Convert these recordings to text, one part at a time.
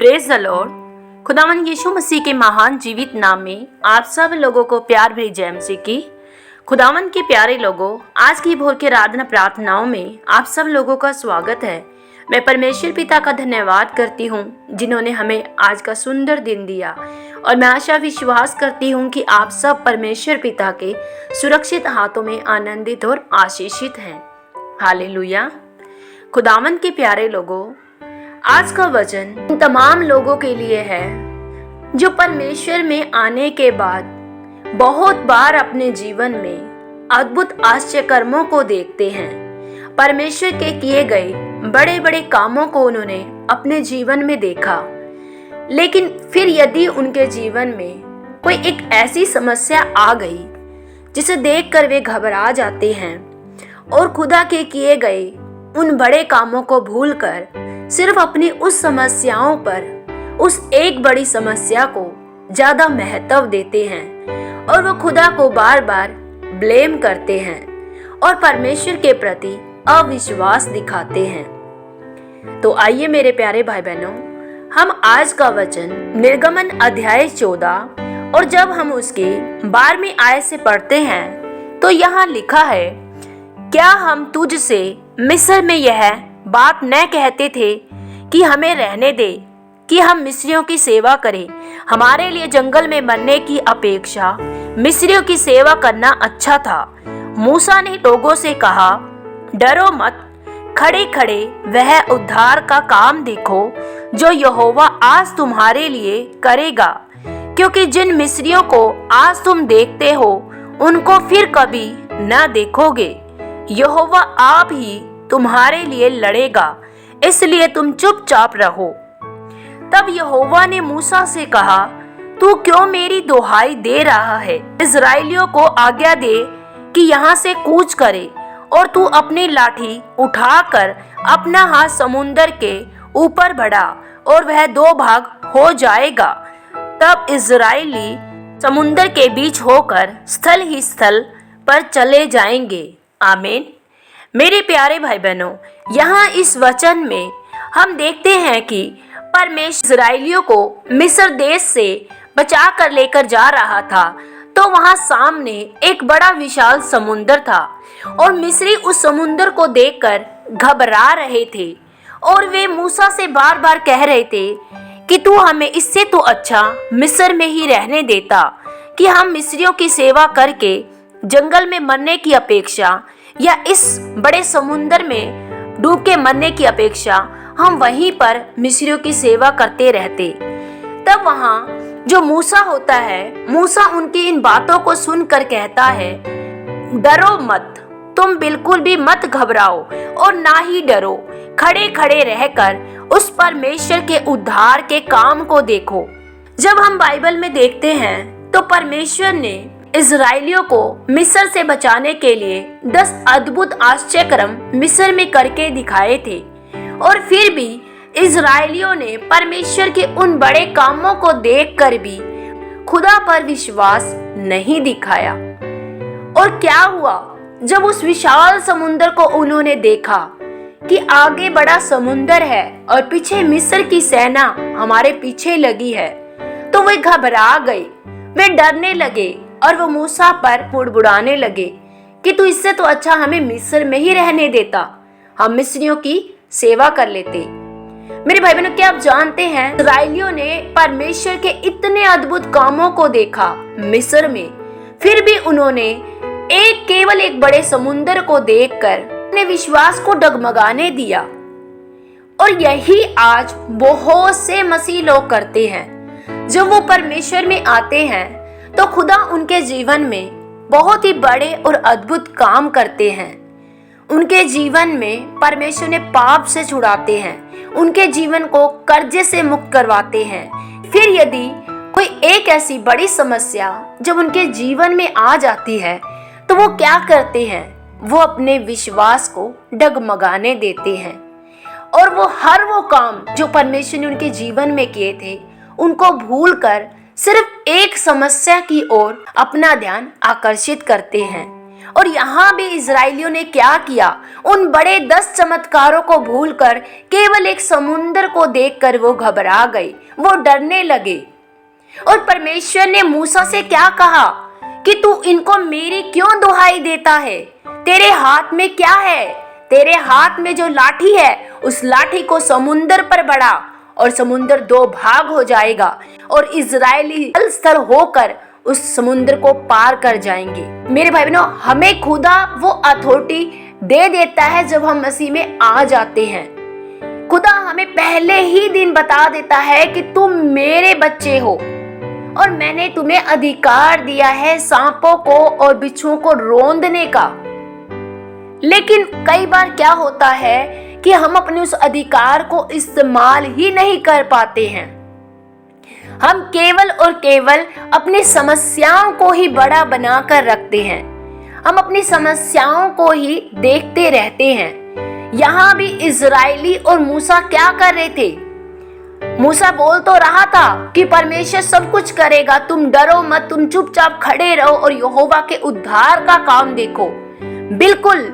Praise the Lord. खुदावंद यीशु मसीह के महान जीवित नाम में आप सब लोगों को प्यार भरी जय मसीह की। खुदावंद के प्यारे लोगों, आज की भोर के आराधना प्रार्थनाओं में आप सब लोगों का स्वागत है। मैं परमेश्वर पिता का धन्यवाद करती हूँ जिन्होंने हमें आज का सुंदर दिन दिया, और मैं आशा विश्वास करती हूँ कि आप सब परमेश्वर पिता के सुरक्षित हाथों में आनंदित और आशीषित हैं। हालेलुया। खुदावंद के प्यारे लोगों, आज का वचन उन तमाम लोगों के लिए है जो परमेश्वर में आने के बाद बहुत बार अपने जीवन में अद्भुत आश्चर्य कर्मों को देखते हैं। परमेश्वर के किए गए बड़े बड़े कामों को उन्होंने अपने जीवन में देखा, लेकिन फिर यदि उनके जीवन में कोई एक ऐसी समस्या आ गई जिसे देखकर वे घबरा जाते हैं और खुदा के किए गए उन बड़े कामों को भूलकर सिर्फ अपनी उस समस्याओं पर, उस एक बड़ी समस्या को ज्यादा महत्व देते हैं और वो खुदा को बार बार ब्लेम करते हैं और परमेश्वर के प्रति अविश्वास दिखाते हैं। तो आइए मेरे प्यारे भाई बहनों, हम आज का वचन निर्गमन अध्याय 14 और जब हम उसके 12वीं आयत से पढ़ते हैं तो यहाँ लिखा है, क्या हम तुझसे मिस्र में यह बात न कहते थे कि हमें रहने दे कि हम मिस्रियों की सेवा करें? हमारे लिए जंगल में मरने की अपेक्षा मिस्रियों की सेवा करना अच्छा था। मूसा ने लोगों से कहा, डरो मत, खड़े खड़े वह उद्धार का काम देखो जो यहोवा आज तुम्हारे लिए करेगा, क्योंकि जिन मिस्रियों को आज तुम देखते हो उनको फिर कभी न देखोगे। यहोवा आप ही तुम्हारे लिए लड़ेगा, इसलिए तुम चुपचाप रहो। तब यहोवा ने मूसा से कहा, तू क्यों मेरी दुहाई दे रहा है? इस्राएलियों को आज्ञा दे कि यहाँ से कूच करे, और तू अपनी लाठी उठाकर अपना हाथ समुंदर के ऊपर बढ़ा और वह 2 भाग हो जाएगा। तब इस्राएली समुंदर के बीच होकर स्थल ही स्थल पर चले जाएंगे। आमीन। मेरे प्यारे भाई बहनों, यहाँ इस वचन में हम देखते हैं कि परमेश्वर इस्राएलियों को मिस्र देश से बचा कर लेकर जा रहा था, तो वहाँ सामने एक बड़ा विशाल समुंदर था और मिस्री उस समुंदर को देखकर घबरा रहे थे और वे मूसा से बार बार कह रहे थे कि तू हमें इससे तो अच्छा मिस्र में ही रहने देता कि हम मिस्रियों की सेवा करके जंगल में मरने की अपेक्षा या इस बड़े समुंदर में डूब के मरने की अपेक्षा हम वहीं पर मिस्रियों की सेवा करते रहते। तब वहाँ जो मूसा होता है, मूसा उनकी इन बातों को सुनकर कहता है, डरो मत, तुम बिल्कुल भी मत घबराओ और ना ही डरो, खड़े खड़े रहकर उस परमेश्वर के उद्धार के काम को देखो। जब हम बाइबल में देखते हैं तो परमेश्वर ने इस्राएलियों को मिस्र से बचाने के लिए 10 अद्भुत आश्चर्य कर्म मिस्र में करके दिखाए थे, और फिर भी इस्राएलियों ने परमेश्वर के उन बड़े कामों को देखकर भी खुदा पर विश्वास नहीं दिखाया। और क्या हुआ जब उस विशाल समुंदर को उन्होंने देखा कि आगे बड़ा समुंदर है और पीछे मिस्र की सेना हमारे पीछे लगी है, तो वे घबरा गए, वे डरने लगे और वो मूसा पर बुड़बुड़ाने लगे कि तू इससे तो अच्छा हमें मिस्र में ही रहने देता, हम मिस्रियों की सेवा कर लेते। मेरे भाई बहनों, क्या आप जानते हैं इस्राएलियों ने परमेश्वर के इतने अद्भुत कामों को देखा मिस्र में, फिर भी उन्होंने केवल एक बड़े समुंदर को देखकर अपने विश्वास को डगमगाने दिया। और यही आज बहुत से मसीह लोग करते हैं। जब वो परमेश्वर में आते हैं तो खुदा उनके जीवन में बहुत ही बड़े और अद्भुत काम करते हैं। उनके जीवन में परमेश्वर ने पाप से छुड़ाते हैं, उनके जीवन को कर्जे से मुक्त करवाते हैं। फिर यदि कोई एक ऐसी बड़ी समस्या जब उनके जीवन में आ जाती है तो वो क्या करते हैं? वो अपने विश्वास को डगमगाने देते हैं और वो हर वो काम जो परमेश्वर ने उनके जीवन में किए थे उनको भूलकर सिर्फ एक समस्या की ओर अपना ध्यान आकर्षित करते हैं। और यहाँ भी इजराइलियों ने क्या किया, उन बड़े 10 चमत्कारों को भूलकर केवल एक समुद्र को देखकर वो घबरा गए, वो डरने लगे। और परमेश्वर ने मूसा से क्या कहा कि तू इनको मेरी क्यों दुहाई देता है? तेरे हाथ में क्या है? तेरे हाथ में जो लाठी है, उस लाठी को समुद्र पर बढ़ा और समुद्र 2 भाग हो जाएगा और इजरायली स्थल होकर उस समुद्र को पार कर जाएंगे। मेरे भाई बहनों, हमें खुदा वो अथॉरिटी दे देता है जब हम मसीह में आ जाते हैं। खुदा हमें पहले ही दिन बता देता है कि तुम मेरे बच्चे हो और मैंने तुम्हें अधिकार दिया है सांपों को और बिच्छुओं को रौंदने का। लेकिन कई बार क्या होता है कि हम अपने उस अधिकार को इस्तेमाल ही नहीं कर पाते हैं। हम केवल और केवल अपनी समस्याओं को ही बड़ा बनाकर रखते हैं। हम अपनी समस्याओं को ही देखते रहते हैं। यहाँ भी इजराइली और मूसा क्या कर रहे थे? मूसा बोल तो रहा था कि परमेश्वर सब कुछ करेगा, तुम डरो मत, तुम चुपचाप खड़े रहो और यहोवा के उद्धार का काम देखो। बिल्कुल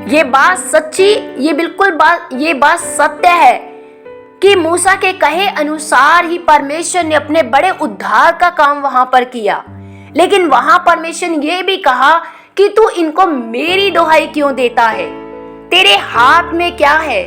ये बात सच्ची, ये बात सत्य है कि मूसा के कहे अनुसार ही परमेश्वर ने अपने बड़े उद्धार का काम वहां पर किया। लेकिन वहां परमेश्वर ने ये भी कहा कि तू इनको मेरी दुहाई क्यों देता है? तेरे हाथ में क्या है?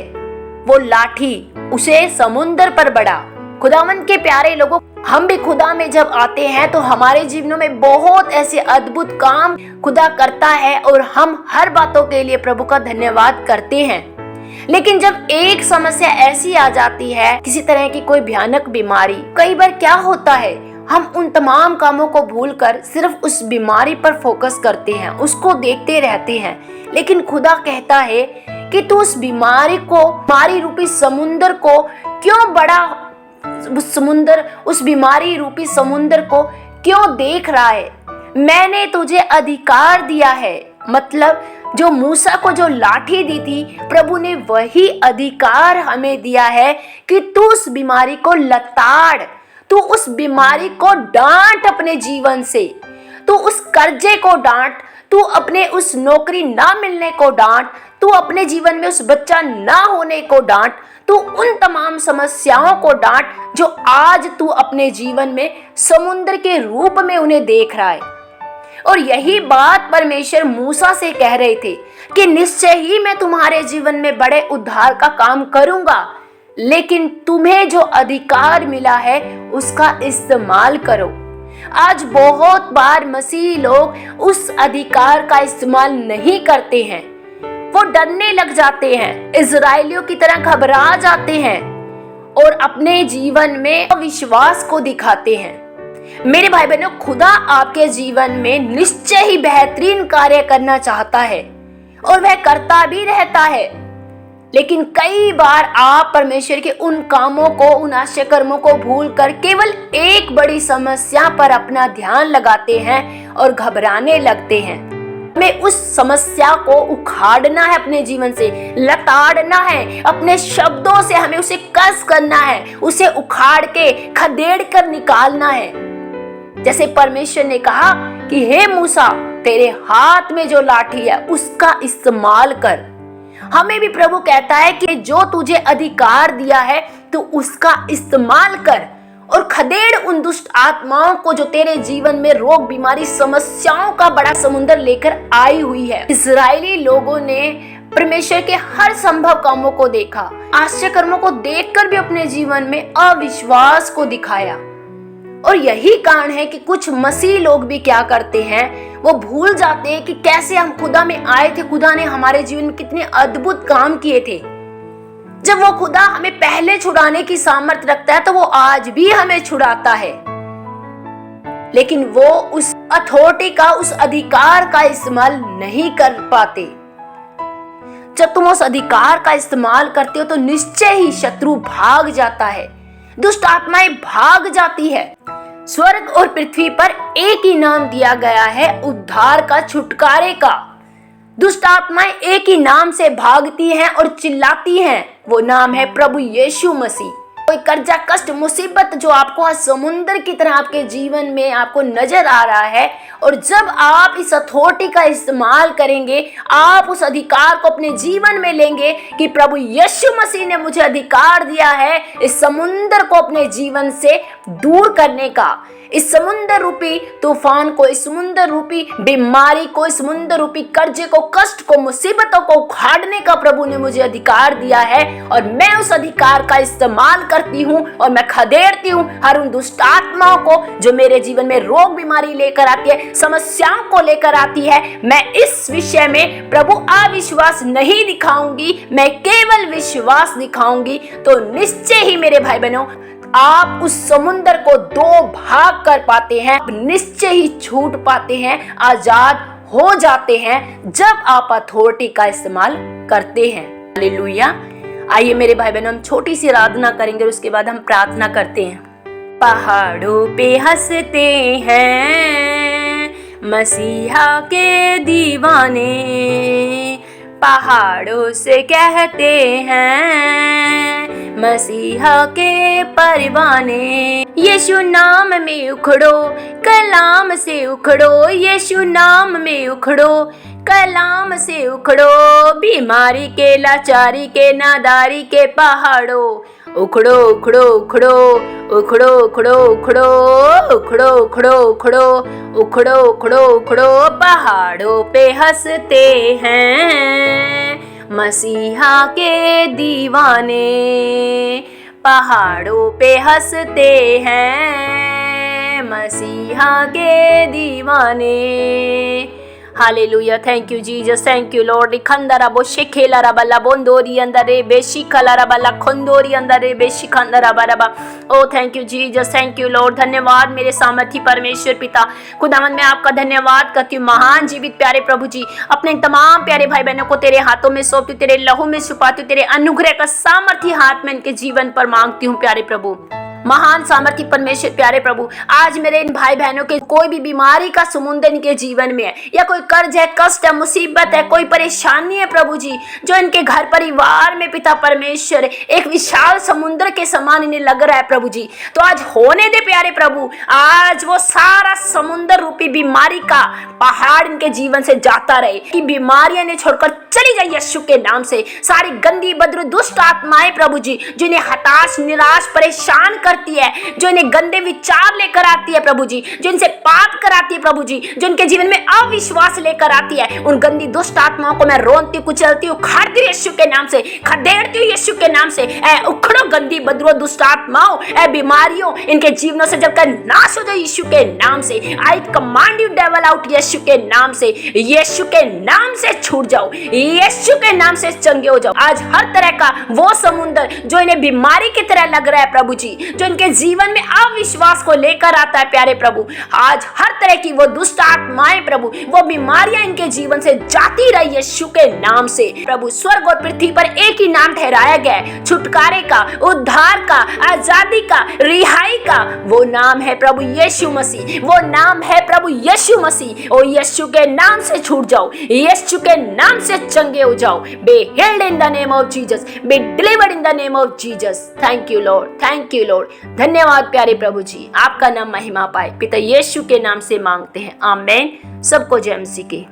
वो लाठी, उसे समुद्र पर बढ़ा। खुदावन के प्यारे लोगों, हम भी खुदा में जब आते हैं तो हमारे जीवनों में बहुत ऐसे अद्भुत काम खुदा करता है और हम हर बातों के लिए प्रभु का धन्यवाद करते हैं। लेकिन जब एक समस्या ऐसी आ जाती है, किसी तरह की कोई भयानक बीमारी, कई बार क्या होता है, हम उन तमाम कामों को भूलकर सिर्फ उस बीमारी पर फोकस करते हैं, उसको देखते रहते हैं। लेकिन खुदा कहता है कि तू उस बीमारी रूपी समुद्र को क्यों उस बीमारी रूपी समुद्र को क्यों देख रहा है? मैंने तुझे अधिकार दिया है। मतलब जो मूसा को जो लाठी दी थी, प्रभु ने वही अधिकार हमें दिया है कि तू उस बीमारी को लताड़, तू उस बीमारी को डांट अपने जीवन से, तू उस कर्जे को डांट, तू अपने उस नौकरी ना मिलने को डांट, तू अपने जीवन में उस बच्चा ना होने को डांट, तू उन तमाम समस्याओं को डांट जो आज तू अपने जीवन में समुद्र के रूप में उन्हें देख रहा है। और यही बात परमेश्वर मूसा से कह रहे थे कि निश्चय ही मैं तुम्हारे जीवन में बड़े उद्धार का काम करूंगा, लेकिन तुम्हें जो अधिकार मिला है उसका इस्तेमाल करो। आज बहुत बार मसीही लोग उस अधिकार का इस्तेमाल नहीं करते हैं। वो डरने लग जाते हैं, इजराइलियों की तरह घबरा जाते हैं और अपने जीवन में अविश्वास को दिखाते हैं। मेरे भाई बहनों, खुदा आपके जीवन में निश्चय ही बेहतरीन कार्य करना चाहता है और वह करता भी रहता है। लेकिन कई बार आप परमेश्वर के उन कामों को, उन आश्चर्य कर्मों को भूलकर केवल एक बड़ी समस्या पर अपना ध्यान लगाते हैं और घबराने लगते हैं। हमें उस समस्या को उखाड़ना है, अपने जीवन से लताड़ना है, अपने शब्दों से हमें उसे कस करना है, उसे उखाड़ के खदेड़ कर निकालना है। जैसे परमेश्वर ने कहा कि हे मूसा, तेरे हाथ में जो लाठी है उसका इस्तेमाल कर। हमें भी प्रभु कहता है कि जो तुझे अधिकार दिया है तू उसका इस्तेमाल कर और खदेड़ उन दुष्ट आत्माओं को जो तेरे जीवन में रोग, बीमारी, समस्याओं का बड़ा समुद्र लेकर आई हुई है। इजरायली लोगों ने परमेश्वर के हर संभव कामों को देखा, आश्चर्य कर्मों को देखकर भी अपने जीवन में अविश्वास को दिखाया। और यही कारण है कि कुछ मसीह लोग भी क्या करते हैं, वो भूल जाते हैं कि कैसे हम खुदा में आए थे, खुदा ने हमारे जीवन में कितने अद्भुत काम किए थे। जब वो खुदा हमें पहले छुड़ाने की सामर्थ्य रखता है तो वो आज भी हमें छुड़ाता है, लेकिन वो उस अथॉरिटी का, उस अधिकार का इस्तेमाल नहीं कर पाते। जब तुम उस अधिकार का इस्तेमाल करते हो तो निश्चय ही शत्रु भाग जाता है, दुष्ट आत्माएं भाग जाती है। स्वर्ग और पृथ्वी पर एक ही नाम दिया गया है उद्धार का, छुटकारे का। दुष्ट आत्माएं एक ही नाम से भागती हैं और चिल्लाती हैं, वो नाम है प्रभु यीशु मसीह। कोई कर्जा, कष्ट, मुसीबत जो आपको आज समुद्र की तरह आपके जीवन में आपको नजर आ रहा है, और जब आप इस अथॉरिटी का इस्तेमाल करेंगे, आप उस अधिकार को अपने जीवन में लेंगे कि प्रभु यीशु मसीह ने मुझे अधिकार दिया है इस समुद्र को अपने जीवन से दूर करने का, इस समुद्र रूपी तूफान को, इस समुद्र रूपी बीमारी को, इस समुद्र रूपी कर्जे को, कष्ट को, मुसीबतों को उखाड़ने का प्रभु ने मुझे अधिकार दिया है, और मैं उस अधिकार का इस्तेमाल करती हूँ और मैं खदेड़ती हूँ हर उन दुष्ट आत्माओं को जो मेरे जीवन में रोग बीमारी लेकर आती है, समस्याओं को लेकर आती है। मैं इस विषय में प्रभु अविश्वास नहीं दिखाऊंगी, मैं केवल विश्वास दिखाऊंगी। तो निश्चय ही मेरे भाई बहनों, आप उस समुद्र को दो भाग कर पाते हैं, निश्चय ही छूट पाते हैं, आजाद हो जाते हैं जब आप अथॉरिटी का इस्तेमाल करते हैं। हालेलुया। आइए मेरे भाई बहनों, हम छोटी सी आराधना करेंगे और उसके बाद हम प्रार्थना करते हैं। पहाड़ों पे हंसते हैं मसीहा के दीवाने, पहाड़ों से कहते हैं मसीहा के परवाने। यीशु नाम में उखड़ो, कलाम से उखड़ो, यीशु नाम में उखड़ो, कलाम से उखड़ो, बीमारी के, लाचारी के, नादारी के पहाड़ों, उखड़ो उखड़ो उखड़ो, उखड़ो उखड़ो उखड़ो, उखड़ो उखड़ो उखड़ो, उखड़ो उखड़ो उखड़ो, पहाड़ों पे हंसते हैं मसीहा के दीवाने, पहाड़ों पे हंसते हैं मसीहा के दीवाने। Hallelujah. Thank you Jesus, thank you Lord. Khandra बो शेखेला रबला बोंदोरी अंदरे बेशिखला रबला खंदोरी अंदरे बेशिखंदरा बरबा। Oh thank you Jesus, thank you Lord. धन्यवाद मेरे सामर्थी परमेश्वर पिता खुदावंद, मैं आपका धन्यवाद करती हूँ। महान जीवित प्यारे प्रभु जी, अपने तमाम प्यारे भाई बहनों को तेरे हाथों में सौंपती हूँ, तेरे लहू में छुपाती हूँ, तेरे अनुग्रह का सामर्थी हाथ में इनके जीवन पर मांगती हूँ प्यारे प्रभु। महान सामर्थी परमेश्वर प्यारे प्रभु, आज मेरे इन भाई बहनों के कोई भी बीमारी का समुद्र इनके जीवन में है, या कोई कर्ज है, कष्ट है, मुसीबत है, कोई परेशानी है प्रभु जी, जो इनके घर परिवार में पिता परमेश्वर एक विशाल समुद्र के समान इन्हें लग रहा है प्रभु जी, तो आज होने दे प्यारे प्रभु। आज वो सारा समुद्र रूपी बीमारी का पहाड़ इनके जीवन से जाता रहे, कि बीमारियां इन्हें छोड़कर चली जाए यीशु के नाम से। सारी गंदी बदरू दुष्ट आत्माएं प्रभु जी, जो इन्हें हताश, निराश, परेशान करती है, जो इन्हें गंदे विचार लेकर आती है प्रभु जी, जो इनसे पाप कराती है प्रभु जी, जो इनके जीवन में अविश्वास लेकर आती है, उन गंदी दुष्ट आत्माओं को मैं रोनती, कुचलती हूँ, खाड़ती हूँ यीशु के नाम से, खदेड़ती हूँ यीशु के नाम से। ऐ उखड़ो गंदी बदरू दुष्ट आत्माओं, ऐ बीमारियों, इनके जीवनों से जब तक नाश हो जाए यीशु के नाम से। I command you devil out यीशु के नाम से, यीशु के नाम से छूट जाओ, यीशु के नाम से चंगे हो जाओ। आज हर तरह का वो समुद्र जो इन्हें बीमारी की तरह लग रहा है प्रभु जी, जो इनके जीवन में अविश्वास को लेकर आता है प्यारे प्रभु, आज हर तरह की वो दुष्ट आत्माएं प्रभु, वो बीमारियां इनके जीवन से जाती रही यीशु के नाम से प्रभु। स्वर्ग और पृथ्वी पर एक ही नाम ठहराया गया है छुटकारे का, उद्धार का, आजादी का, रिहाई का, वो नाम है प्रभु यीशु मसीह, वो नाम है प्रभु यीशु मसीह। ओ यीशु के नाम से छूट जाओ, यीशु के नाम से चंगे हो जाओ। Be healed in the name of Jesus, be delivered in the name of Jesus. Thank you Lord, thank you Lord. धन्यवाद प्यारे प्रभु जी, आपका नाम महिमा पाए, पिता यीशु के नाम से मांगते हैं, आमीन। सबको जय मसीह की।